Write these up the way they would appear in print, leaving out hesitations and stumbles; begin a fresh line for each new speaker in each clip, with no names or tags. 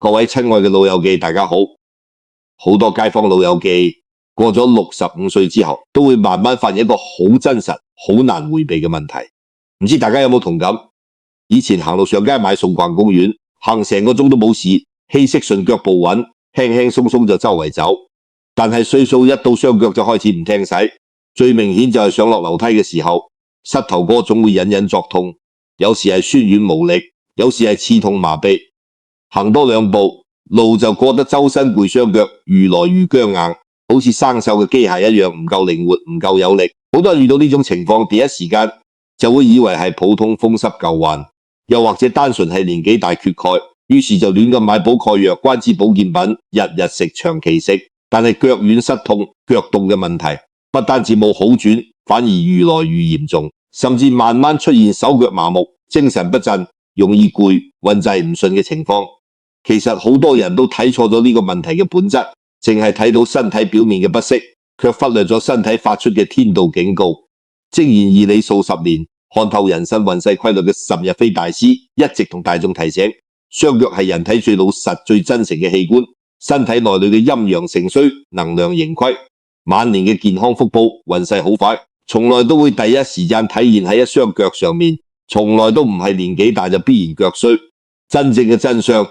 各位親愛嘅老友記，大家好。好多街坊老友記過咗65歲之後，都會慢慢發現一個好真實、好難迴避嘅問題。唔知大家有冇同感？以前行路上街買餸逛公園，行成個鐘都冇事，氣息順，腳步穩，輕輕鬆鬆就周圍走。但係歲數一到，雙腳就開始唔聽使。最明顯就係上落樓梯嘅時候，膝頭哥總會隱隱作痛，有時係酸軟無力，有時係刺痛麻痹。行多兩步，路就過得周身攰，雙腳愈來愈僵硬，好似生鏽嘅機械一樣，唔夠靈活，唔夠有力。好多人遇到呢種情況，第一時間就會以為係普通風濕舊患，又或者單純係年紀大缺鈣，於是就亂咁買補鈣藥、關節保健品，日日食，長期食。但係腳軟膝痛、腳凍嘅問題，不單止冇好轉，反而愈來愈嚴重，甚至慢慢出現手腳麻木、精神不振、容易攰、運滯唔順嘅情況。其實好多人都睇錯咗呢個問題嘅本質，淨係睇到身體表面嘅不適，卻忽略咗身體發出嘅天道警告。正然義理數十年，看透人生運勢規律嘅岑日飛大師一直同大眾提醒，雙腳係人體最老實、最真誠嘅器官，身體內裏嘅陰陽盛衰、能量盈虧，晚年嘅健康福報、運勢好快，從來都會第一時間體現喺一雙腳上面，從來都唔係年紀大就必然腳衰。真正嘅真相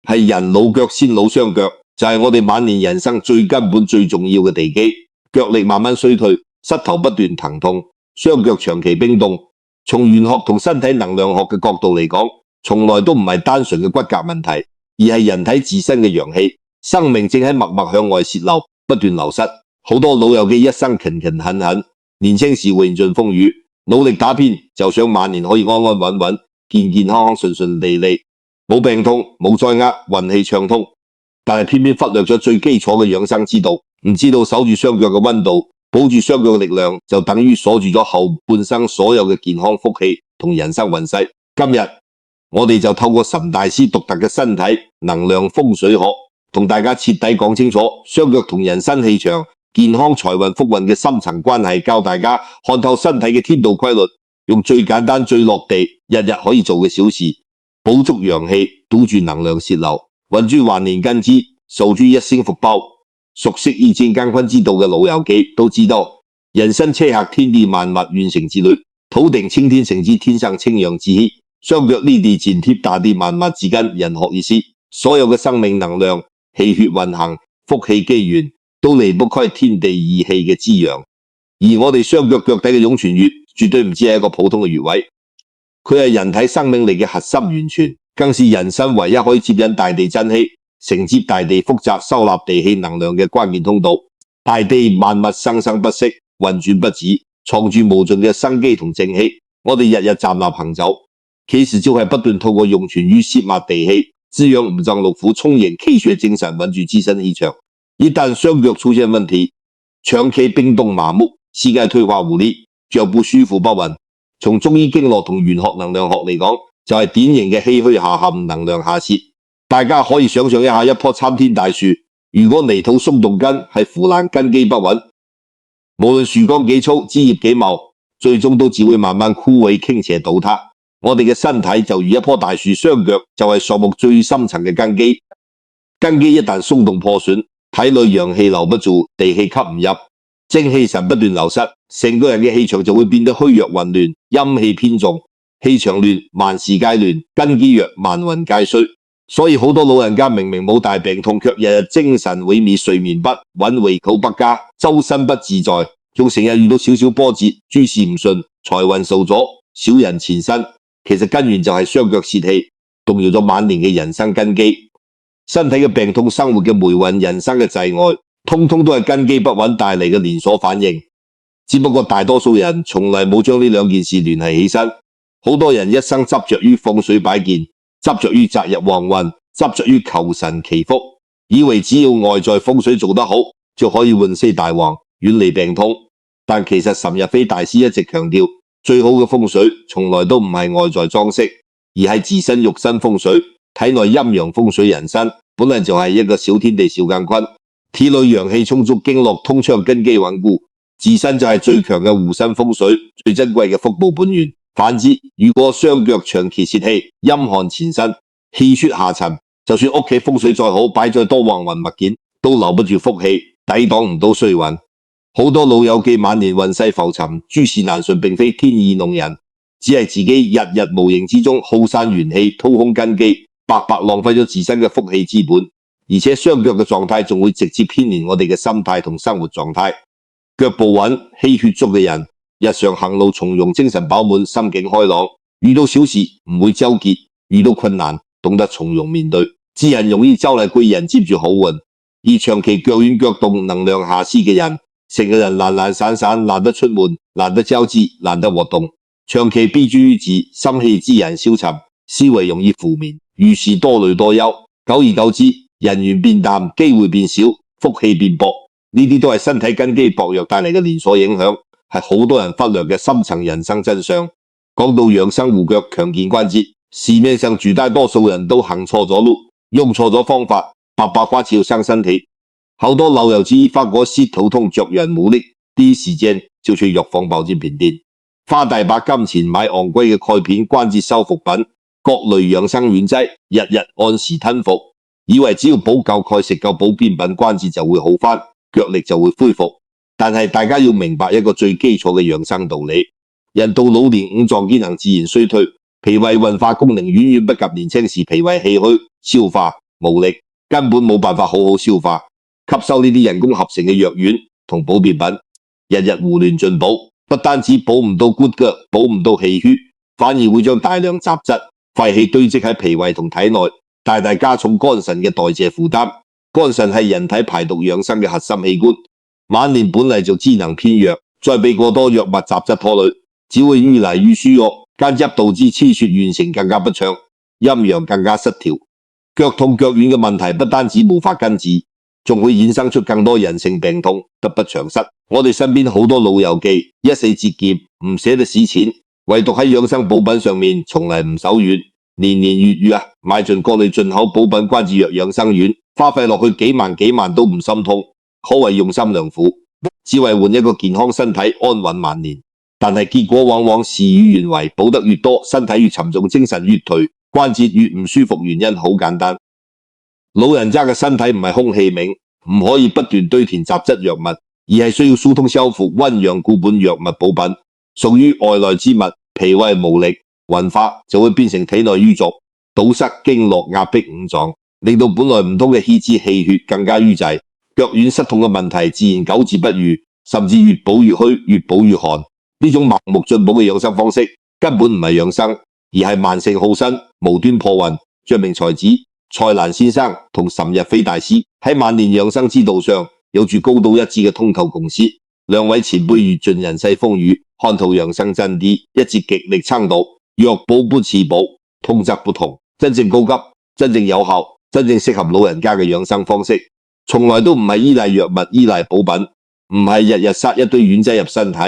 係人老腳先老，雙腳就係我哋晚年人生最根本最重要嘅地基。腳力慢慢衰退，膝頭不斷疼痛，雙腳長期冰凍，從玄學同身體能量學嘅角度嚟講，從來都唔係單純嘅骨骼問題，而係人體自身嘅陽氣，生命正喺默默向外洩漏，不斷流失。好多老友記一生勤勤懇懇，年青時詠盡風雨，努力打拼，就想晚年可以安安穩穩、健健康康、順順利利，冇病痛，冇災厄，運氣暢通。但係偏偏忽略咗最基礎嘅養生之道，唔知道守住雙腳嘅溫度，保住雙腳嘅力量，就等於鎖住咗後半生所有嘅健康福氣同人生運勢。今日我哋就透過岑大師獨特嘅身體能量風水學，同大家徹底講清楚雙腳同人生氣場、健康財運福運嘅深層關係，教大家看透身體嘅天道規律，用最簡單最落地日日可以做嘅小事，補足陽氣，堵住能量洩漏，穩住萬年根基，守住一生福報。熟悉易經乾坤之道嘅老友記都知道，人生車客天地萬物完成之律，土定青天成之天生清陽之氣，雙腳呢地剪貼大地萬物之根，人學意思，所有嘅生命能量、氣血運行、福氣機緣，都離不開天地二氣嘅滋養。而我哋雙腳腳底嘅湧泉穴，絕對唔只係一個普通嘅穴位，佢係人體生命力嘅核心源泉，更是人生唯一可以接引大地真氣、承接大地複雜收納地氣能量嘅關鍵通道。大地萬物生生不息，運轉不止，藏住無盡嘅生機同正氣。我哋日日站立行走，其實就係不斷透過湧泉穴攝納地氣，滋養五臟六腑，充盈氣血精神，穩住自身氣場。一旦雙腳出現問題，長期冰凍麻木，膝蓋退化無力，腳步舒服不穩，從中醫經絡同玄學能量學嚟講，就係典型嘅氣虛下陷、能量下泄。大家可以想象一下，一棵參天大樹，如果泥土鬆動根，係腐爛，根基不穩，無論樹幹幾粗、枝葉幾茂，最終都只會慢慢枯萎傾斜倒塌。我哋嘅身體就如一棵大樹，雙腳就係樹木最深層嘅根基。根基一旦鬆動破損，體內陽氣留不住，地氣吸唔入，精氣神不斷流失，成個人嘅氣場就會變得虛弱混亂，陰氣偏重，氣場亂，萬事皆亂，根基弱，萬運皆衰。所以好多老人家明明冇大病痛，卻日日精神萎靡，睡眠不穩，胃口不佳，周身不自在，仲成日遇到少少波折，諸事唔順，財運受阻，小人纏身。其實根源就係雙腳泄氣，動搖咗晚年嘅人生根基。身體嘅病痛、生活嘅霉運、人生嘅滯礙，通通都係根基不穩帶嚟嘅連鎖反應。只不過大多數人從來冇將呢兩件事聯繫起身。好多人一生執着於風水擺件，執着於擇日旺運，執着於求神祈福，以為只要外在風水做得好，就可以運勢大旺，遠離病痛。但其實岑日飛大師一直強調，最好嘅風水從來都唔係外在裝飾，而係自身肉身風水。體內陰陽風水，人生本來就係一個小天地小乾坤，體內陽氣充足，經絡通暢，根基穩固，自身就係最強嘅護身風水，最珍貴嘅福報本源。反之，如果雙腳長期泄氣，陰寒纏身，氣血下沉，就算屋企風水再好，擺再多橫運物件，都留不住福氣，抵擋唔到衰運。好多老友記晚年運勢浮沉，諸事難順，並非天意弄人，只係自己日日無形之中耗散元氣，掏空根基，白白浪費咗自身嘅福氣資本。而且雙腳嘅狀態仲會直接牽連我哋嘅心態同生活狀態。腳步穩、氣血足嘅人，日常行路從容、精神飽滿、心境開朗，遇到小事唔會糾結，遇到困難懂得從容面對，自然容易招嚟貴人，接住好運。而長期腳軟腳凍、能量下絲嘅人，成個人懶懶散散，懶得出門，懶得交際，懶得活動，長期必諸於自，心氣自然消沉，思維容易負面，遇事多慮多憂，久而久之，人緣變淡，機會變少，福氣變薄，呢啲都係身體根基薄弱帶嚟嘅連鎖影響，係好多人忽略嘅深層人生真相。講到養生護腳、強健關節，市面上絕大多數人都行錯咗路，用錯咗方法，白白花錢傷身體。好多老友記發覺膝頭痛、腳軟無力，第一時間就去藥房保健品店，花大把金錢買昂貴嘅鈣片、關節修復品、各類養生軟劑，日日按時吞服。以為只要補夠鈣、食夠保健品，關節就會好返，腳力就會恢復。但係大家要明白一個最基礎嘅養生道理：人到老年，五臟機能自然衰退，脾胃運化功能遠遠不及年輕時，脾胃氣虛、消化無力，根本冇辦法好好消化，吸收呢啲人工合成嘅藥丸同保健品，日日胡亂進補，不單止補唔到骨骼，補唔到氣血，反而會將大量雜質、廢氣堆積喺脾胃同體內，大大加重肝腎嘅代謝負擔。肝腎係人體排毒養生嘅核心器官，晚年本嚟就機能偏弱，再被過多藥物雜質拖累，只會越嚟越虛弱，間接導致氣血運行更加不暢，陰陽更加失調。腳痛腳軟嘅問題不單止無法根治，仲會衍生出更多人性病痛，得不償失。我哋身邊好多老友記一世節儉，唔捨得使錢，唯獨喺養生補品上面從嚟唔手軟。年年月月買盡各類進口補品關節藥養生丸，花費落去幾萬都唔心痛，可謂用心良苦，只為換一個健康身體安穩晚年。但係結果往往事與願違，補得越多，身體越沉重，精神越頹，關節越唔舒服。原因好簡單，老人家嘅身體唔係空氣冥，唔可以不斷堆填雜質藥物，而係需要疏通修復、溫養固本藥物補品，屬於外來之物，脾胃無力，運化就會變成體內淤濁，堵塞經絡，壓迫五臟，令到本來唔通嘅氣滯氣血更加淤滯，腳軟失痛嘅問題自然久治不愈，甚至越補越虛，越補越寒。呢種盲目進補嘅養生方式根本唔係養生，而係慢性耗身，無端破運。著名才子蔡瀾先生同岑日飛大師喺晚年養生之道上有住高度一致嘅通透共識。兩位前輩閱盡人世風雨，看透養生真諦，一致極力倡導藥補不似補，通則不同。真正高級、真正有效、真正適合老人家嘅養生方式，從來都唔係依賴藥物、依賴補品，唔係日日塞一堆丸劑入身體，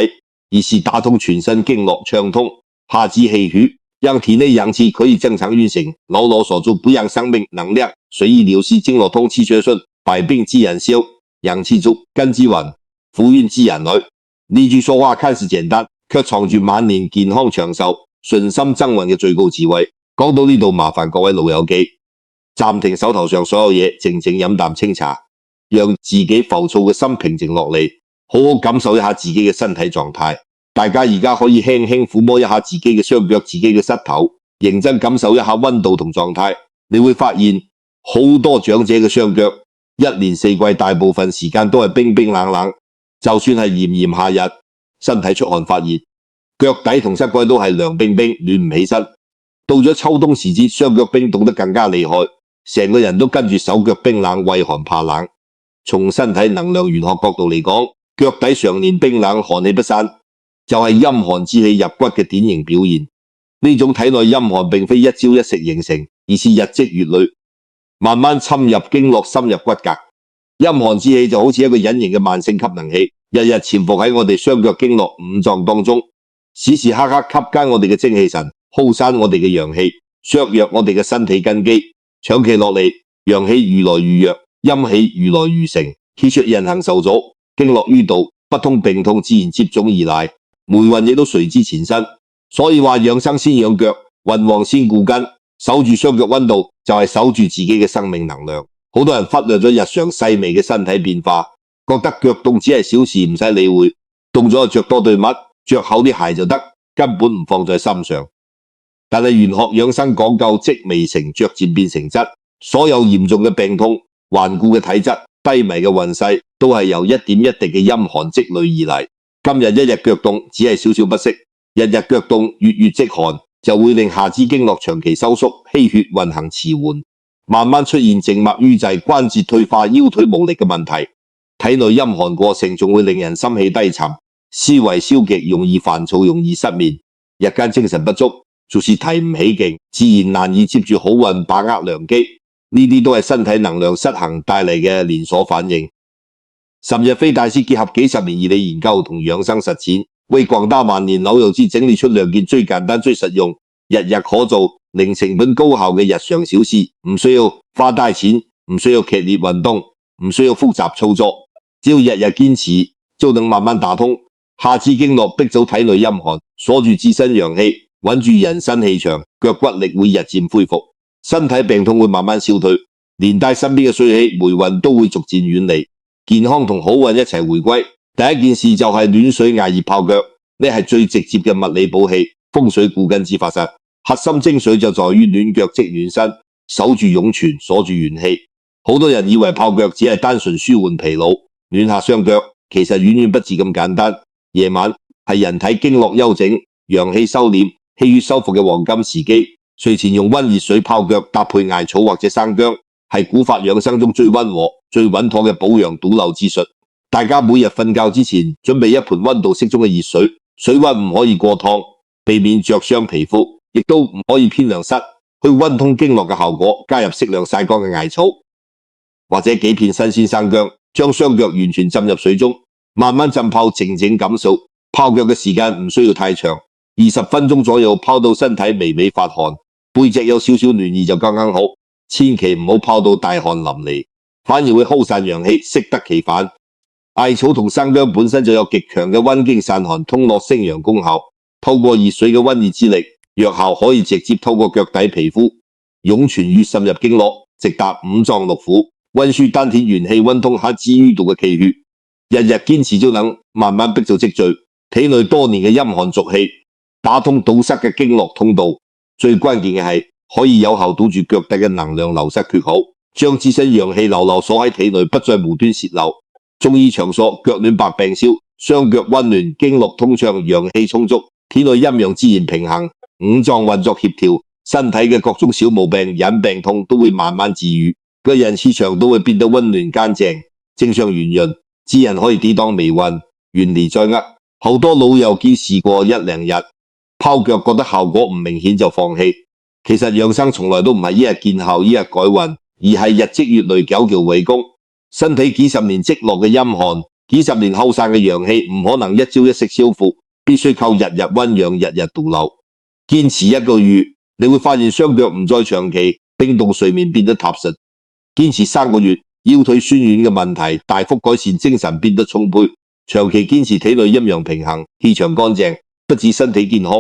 而是打通全身經絡，暢通下肢氣血，讓體內陽氣可以正常運行。老羅所說，不讓生命能量隨意流失，經絡通，氣血順，百病自然消，陽氣足，根之穩，福運自然來。呢句說話看似簡單，卻藏住晚年健康長壽、順心增運嘅最高智慧。講到呢度，麻煩各位老友記暫停手頭上所有嘢，靜靜飲啖清茶，讓自己浮躁嘅心平靜落嚟，好好感受一下自己嘅身體狀態。大家而家可以輕輕撫摸一下自己嘅雙腳、自己嘅膝頭，認真感受一下溫度同狀態。你會發現好多長者嘅雙腳一年四季大部分時間都係冰冰冷冷，就算係炎炎夏日，身體出汗發熱，腳底同膝蓋都係涼冰冰，暖唔起身。到咗秋冬時節，雙腳冰凍得更加厲害，成個人都跟住手腳冰冷，畏寒怕冷。從身體能量玄學角度嚟講，腳底常年冰冷，寒氣不散，就係陰寒之氣入骨嘅典型表現。呢種體內陰寒並非一朝一夕形成，而是日積月累，慢慢侵入經絡，深入骨骼。陰寒之氣就好似一個隱形嘅慢性吸能器，日日潛伏喺我哋雙腳經絡五臟當中，時時刻刻吸姦我哋嘅精氣神，耗散我哋嘅陽氣，削弱我哋嘅身體根基。長期落嚟，陽氣愈來愈弱，陰氣愈來愈盛，氣血運行受阻，經絡淤堵，不通病痛自然接踵而來，霉運亦都隨之纏身。所以話養生先養腳，運旺先固根，守住雙腳溫度就係守住自己嘅生命能量。好多人忽略咗日常細微嘅身體變化，覺得腳凍只係小事唔使理會，凍咗就着多對襪，着厚啲鞋就得，根本唔放在心上。但係玄學養生講究積未成，逐漸變成質，所有嚴重嘅病痛、頑固嘅體質、低迷嘅運勢，都係由一點一滴嘅陰寒積累而嚟。今日一日腳凍只係少少不適，日日腳凍，月月積寒，就會令下肢經絡長期收縮，氣血運行遲緩，慢慢出現靜脈淤滯、關節退化、腰腿無力嘅問題。體內陰寒過盛，仲會令人心氣低沉、思維消極，容易煩躁、容易失眠，日間精神不足，做事提唔起勁，自然難以接住好運，把握良機。呢啲都係身體能量失衡帶嚟嘅連鎖反應。岑日飛大師結合幾十年義理研究同養生實踐，為廣大萬年老友記整理出2件最簡單、最實用、日日可做、零成本高效嘅日常小事，唔需要花大錢，唔需要劇烈運動，唔需要複雜操作，只要日日堅持，就能慢慢打通下肢經絡，逼走體內陰寒，鎖住自身陽氣，穩住人身氣場，腳骨力會日漸恢復，身體病痛會慢慢消退，連帶身邊嘅衰氣霉運都會逐漸遠離，健康同好運一齊回歸。第一件事就係暖水艾葉泡腳，呢係最直接嘅物理補氣、風水固根之法則。核心精髓就在於暖腳即暖身，守住湧泉，鎖住元氣。好多人以為泡腳只係單純舒緩疲勞、暖下雙腳，其實遠遠不止咁簡單。夜晚係人體經絡休整、陽氣收斂、氣血修復嘅黃金時機。睡前用溫熱水泡腳，搭配艾草或者生薑，係古法養生中最溫和、最穩妥嘅保養堵漏之術。大家每日瞓覺之前準備一盤溫度適中嘅熱水，水溫唔可以過燙，避免灼傷皮膚，亦都唔可以偏涼濕，去溫通經絡嘅效果。加入適量曬乾嘅艾草或者幾片新鮮生薑，將雙腳完全浸入水中，慢慢浸泡，靜靜感受。泡腳嘅時間唔需要太長，20分鐘左右，泡到身體微微發汗，背脊有少少暖意就剛剛好。千祈唔好泡到大汗淋漓，反而會耗散陽氣，適得其反。艾草同生薑本身就有極強嘅溫經散寒、通絡升陽功效，透過熱水嘅溫熱之力，藥效可以直接透過腳底皮膚湧泉與滲入經絡，直達五臟六腑，溫煦丹田元氣，溫通下肢淤堵嘅氣血。日日堅持就能慢慢逼走積聚體內多年嘅陰寒濁氣，打通堵塞嘅經絡通道。最關鍵嘅係可以有效堵住腳底嘅能量流失缺口，將自身陽氣牢牢鎖喺體內，不再無端洩漏。中醫常說腳暖百病消，雙腳溫暖，經絡通暢，陽氣充足，體內陰陽自然平衡，五臟運作協調，身體嘅各種小毛病、隱病痛都會慢慢治癒，個人氣場都會變得溫暖乾淨，正向圓潤，自然可以抵擋霉運，遠離災厄。好多老友記試過1、2日泡腳覺得效果唔明顯就放棄，其實養生從來都唔係一日見效一日改運，而係日積月累，久久為功。身體幾十年積落嘅陰寒，幾十年耗散嘅陽氣，唔可能一朝一夕消復，必須靠日日溫養，日日堵漏。堅持1個月，你會發現雙腳唔再長期冰凍睡眠，變得踏實。堅持3個月，腰腿酸軟嘅問題大幅改善，精神變得充沛。長期堅持，體內陰陽平衡，氣場乾淨，不止身體健康，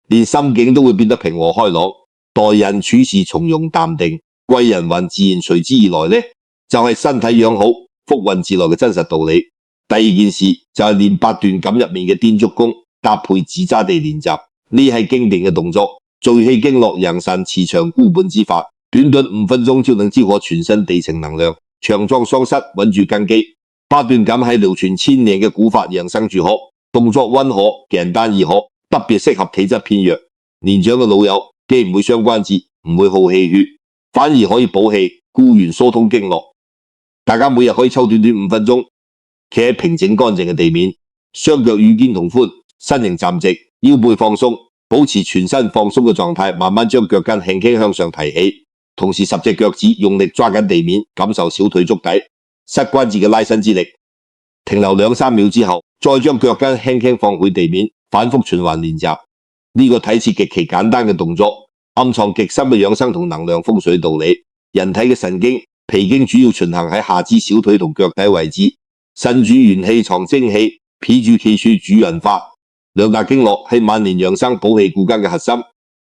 連心境都會變得平和開朗，待人處事從容淡定，貴人運自然隨之而來呢，就係身體養好，福運自來嘅真實道理。第2件事就係練8段錦入面嘅滇竹功，搭配紙紮地練習，呢係經典嘅動作，聚氣經絡、養腎磁場固本之法，短短5分鐘就能激活全身地層能量，強壯喪失，穩住根基。8段錦係流傳1000年嘅古法養生絕學，動作溫和，簡單易學，特別適合體質偏弱、年長嘅老友，既唔會傷關節，唔會耗氣血，反而可以補氣、固元、疏通經絡。大家每日可以抽短短5分鐘，企喺平整乾淨嘅地面，雙腳與肩同寬，身形站直，腰背放鬆，保持全身放鬆嘅狀態，慢慢將腳跟輕輕向上提起，同時10隻腳趾用力抓緊地面，感受小腿足底膝關節嘅拉伸之力，停留2、3秒之後，再將腳跟輕輕放回地面，反覆循環練習。呢個睇似極其簡單嘅動作，暗藏極深嘅養生同能量風水道理。人體嘅神經、脾經主要循行喺下肢小腿同腳底位置，腎主元氣藏精氣，脾主氣血主運化。兩大經絡係晚年養生補氣固根嘅核心。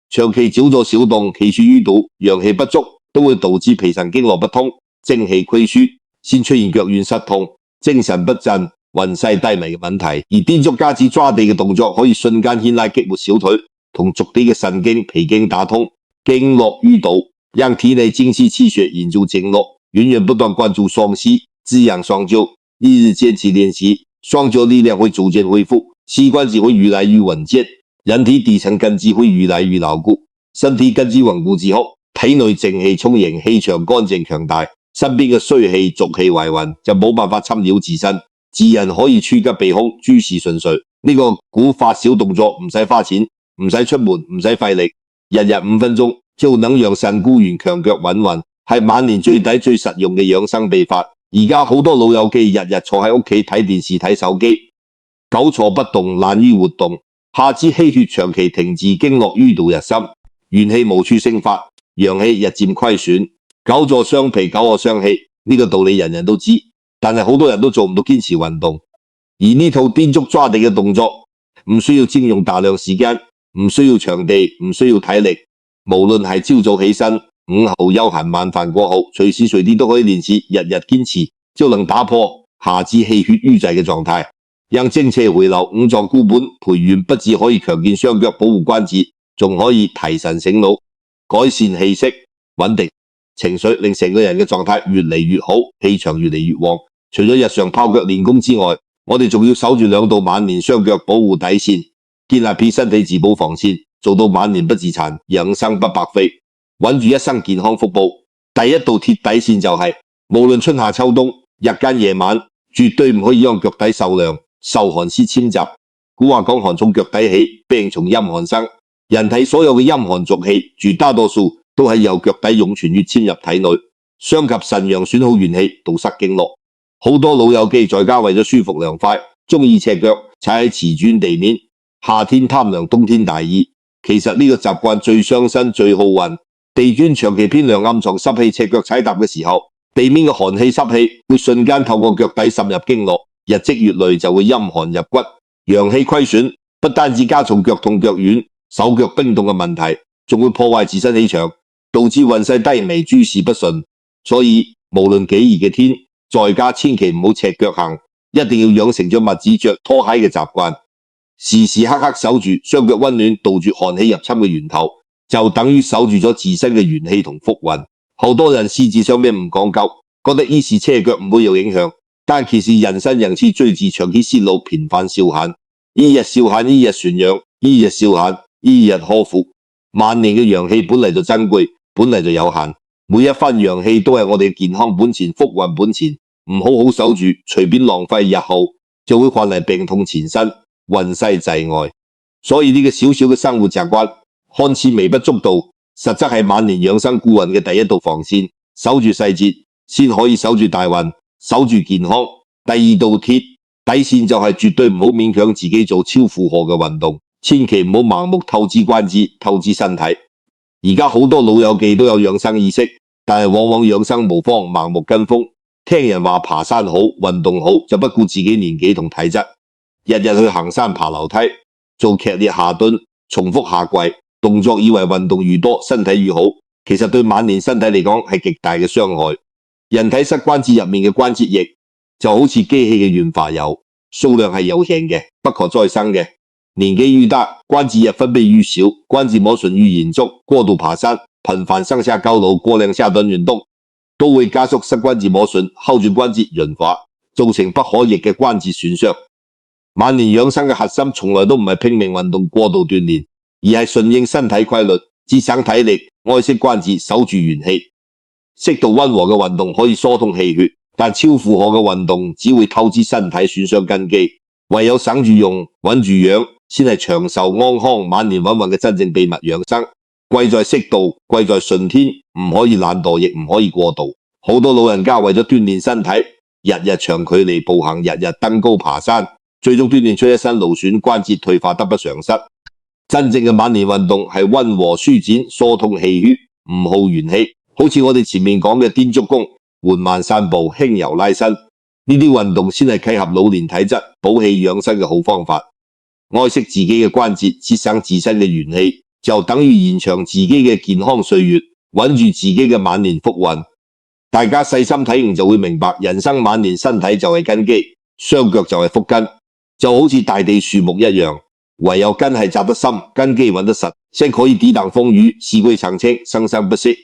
長期久坐小動，氣血瘀堵，陽氣不足，都會導致脾腎經絡不通，精氣虧虛，先出現腳軟膝痛、精神不振、運勢低迷嘅問題。而踮足加子抓地嘅動作，可以瞬間牽拉激活小腿同足底嘅神經、脾經打通，經絡淤堵，讓體內精氣氣血引入經絡，源源不斷灌注雙膝，滋養雙腳。一日堅持練習，雙腳力量會逐漸恢復，膝關節會越來越穩健，人體底層根基會越來越牢固。身體根基穩固之後，體內正氣充盈，氣場乾淨強大，身邊嘅衰氣濁氣為雲就冇辦法侵擾自身，自然可以趨吉避凶，諸事順遂。呢個古法小動作唔使花錢，唔使出門，唔使費力，日日5分鐘就能讓腎固元強腳穩運，係晚年最抵最實用嘅養生秘法。而家好多老友記日日坐喺屋企睇電視睇手機，久坐不動，難於活動，下肢氣血長期停滯，經絡淤堵日深，元氣無處生發，陽氣日漸虧損，久坐傷脾，久卧傷氣。呢個道理人人都知，但係好多人都做唔到堅持運動。而呢套踮足抓地嘅動作，唔需要佔用大量時間，唔需要場地，唔需要體力，無論係朝早起身、午後休閒、晚飯過後，隨時隨地都可以練習，日日堅持就能打破下肢氣血瘀滯嘅狀態，讓精氣回流，五臟固本培元，不只可以強健雙腳、保護關節，仲可以提神醒腦、改善氣息、穩定情緒，令成個人嘅狀態越嚟越好，氣場越嚟越旺。除咗日常泡腳練功之外，我哋仲要守住2道晚年雙腳保護底線，建立起身體自保防線，做到晚年不自殘，養生不白費，穩住一生健康福報。第一道鐵底線就係，無論春夏秋冬，日間夜晚，絕對唔可以讓腳底受涼、受寒濕侵襲。古話講寒從腳底起，病從陰寒生。人體所有嘅陰寒濁氣，絕大多數都係由腳底湧泉穴遷入體內，傷及腎陽，損耗元氣，堵塞經絡。好多老友記在家為咗舒服涼快，中意赤腳踩喺瓷磚地面，夏天貪涼，冬天大意。其實呢個習慣最傷身、最耗運。地磚長期偏涼、暗藏濕氣，赤腳踩踏嘅時候，地面嘅寒氣濕氣會瞬間透過腳底滲入經絡，日積月累就會陰寒入骨，陽氣虧損，不單止加重腳痛腳軟、手腳冰凍嘅問題，仲會破壞自身氣場，導致運勢低迷、諸事不順。所以無論幾熱嘅天，在家千祈唔好赤腳行，一定要養成咗襪子着拖鞋嘅習慣，時時刻刻守住雙腳溫暖，杜絕寒氣入侵嘅源頭，就等於守住咗自身嘅元氣同福運。好多人思志上面唔講究，覺得依時赤腳唔會有影響，但其實人生人次最自長期泄露頻繁消閒，一日消閒一日傳養，一日消閒一日呵護。晚年嘅陽氣本嚟就珍貴，本嚟就有限，每一分陽氣都係我哋嘅健康本錢、福運本錢，唔好好守住，隨便浪費，日後就會換嚟病痛纏身、運勢滯礙。所以呢個小小嘅生活習慣，看似微不足道，實則係晚年養生固運嘅第一道防線。守住細節，先可以守住大運，守住健康。第二道鐵底線就係絕對唔好勉強自己做超負荷嘅運動，千祈唔好盲目透支關節、透支身體。而家好多老友記都有養生意識，但係往往養生無方，盲目跟風，聽人話爬山好、運動好，就不顧自己年紀同體質，日日去行山爬樓梯，做劇烈下蹲、重複下跪，動作以為運動越多身體越好，其實對晚年身體嚟講係極大嘅傷害。人體膝關節入面嘅關節液就好似機器嘅潤滑油，數量係有限嘅，不可再生嘅。年紀愈大，關節液分泌愈少，關節磨損愈嚴重。過度爬山、頻繁上下高樓、過量下蹲運動，都會加速膝關節磨損，耗住關節潤滑，造成不可逆嘅關節損傷。晚年養生嘅核心從來都唔係拼命運動、過度鍛煉，而係順應身體規律，節省體力，愛惜關節，守住元氣。適度溫和嘅運動可以疏通氣血，但超負荷嘅運動只會透支身體，損傷根基。唯有省住用、穩住養，先係長壽安康、晚年穩運嘅真正秘密養生。貴在適度，貴在順天，唔可以懶惰，亦唔可以過度。好多老人家為咗鍛煉身體，日日長距離步行，日日登高爬山，最終鍛煉出一身勞損，關節退化，得不償失。真正嘅晚年運動係溫和舒展、疏通氣血，唔耗元氣。好似我哋前面講嘅踮足功、緩慢散步、輕柔拉伸，呢啲運動先係契合老年體質、補氣養生嘅好方法。愛惜自己嘅關節，節省自身嘅元氣，就等於延長自己嘅健康歲月，穩住自己嘅晚年福運。大家細心睇就會明白，人生晚年身體就係根基，雙腳就係福根，就好似大地樹木一樣，唯有根係扎得深，根基穩得實，先可以抵擋風雨，四季常青，生生不息。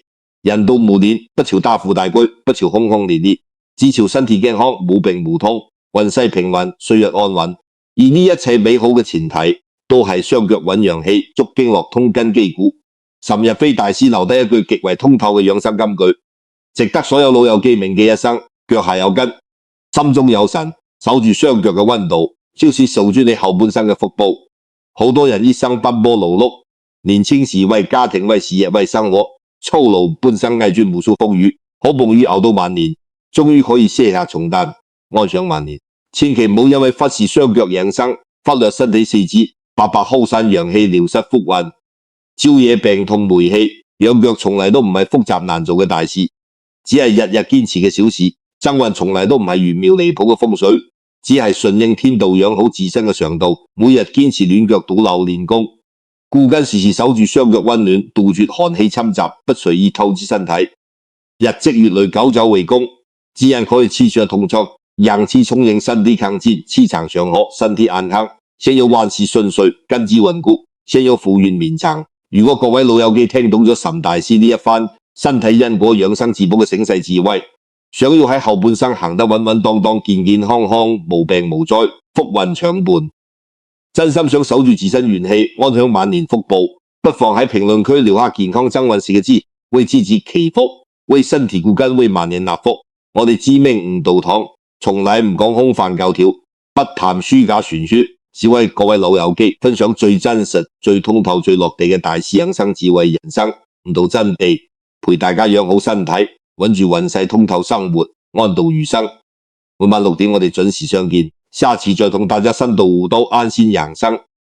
人到暮年，不求大富大貴，不求轟轟烈烈，只求身體健康，無病無痛，運勢平穩，歲月安穩。而呢一切美好嘅前提，都係雙腳穩陽氣，足經絡通根基骨。岑日飛大師留低一句極為通透嘅養生金句，值得所有老友記銘記一生：腳下有根，心中有神，守住雙腳嘅溫度，就是守住你後半生嘅福報。好多人一生奔波勞碌，年輕時為家庭、為事業、為生活操勞半生，捱住無數風雨，好不容易熬到晚年，終於可以卸下重擔，安享晚年。千祈唔好因為忽視雙腳養生，忽略身體四肢，白白耗散陽氣，流失福運，招惹病痛霉氣。養腳從嚟都唔係複雜難做嘅大事，只係日日堅持嘅小事。增運從嚟都唔係玄妙離譜嘅風水，只係順應天道，養好自身嘅腸道。每日堅持暖腳倒流練功，固根時時守住雙腳溫暖，杜絕寒氣侵襲，不隨意透支身體。日積月累，久久為功，自然可以氣血通暢，陽氣充盈，身體強健，氣場祥和，身體安康。先要萬事順遂，根基穩固，先要福運綿長。如果各位老友記聽到咗岑大師呢一番身體因果養生自保嘅醒世智慧，想要喺後半生行得穩穩當當、健健康康、無病無災、福運長伴，真心想守住自身元氣，安享晚年福報，不妨喺評論區留下健康增運4個字，為自己祈福，為身體固根，為晚年納福。我哋知命悟道堂從來唔講空泛教條，不談虛假傳說，只為各位老友記分享最真實、最通透、最落地嘅大師養生智慧、人生悟道真諦，陪大家養好身體，穩住運勢，通透生活，安度餘生。每晚6點我哋準時相見，下次再同大家深度互動，安心養生。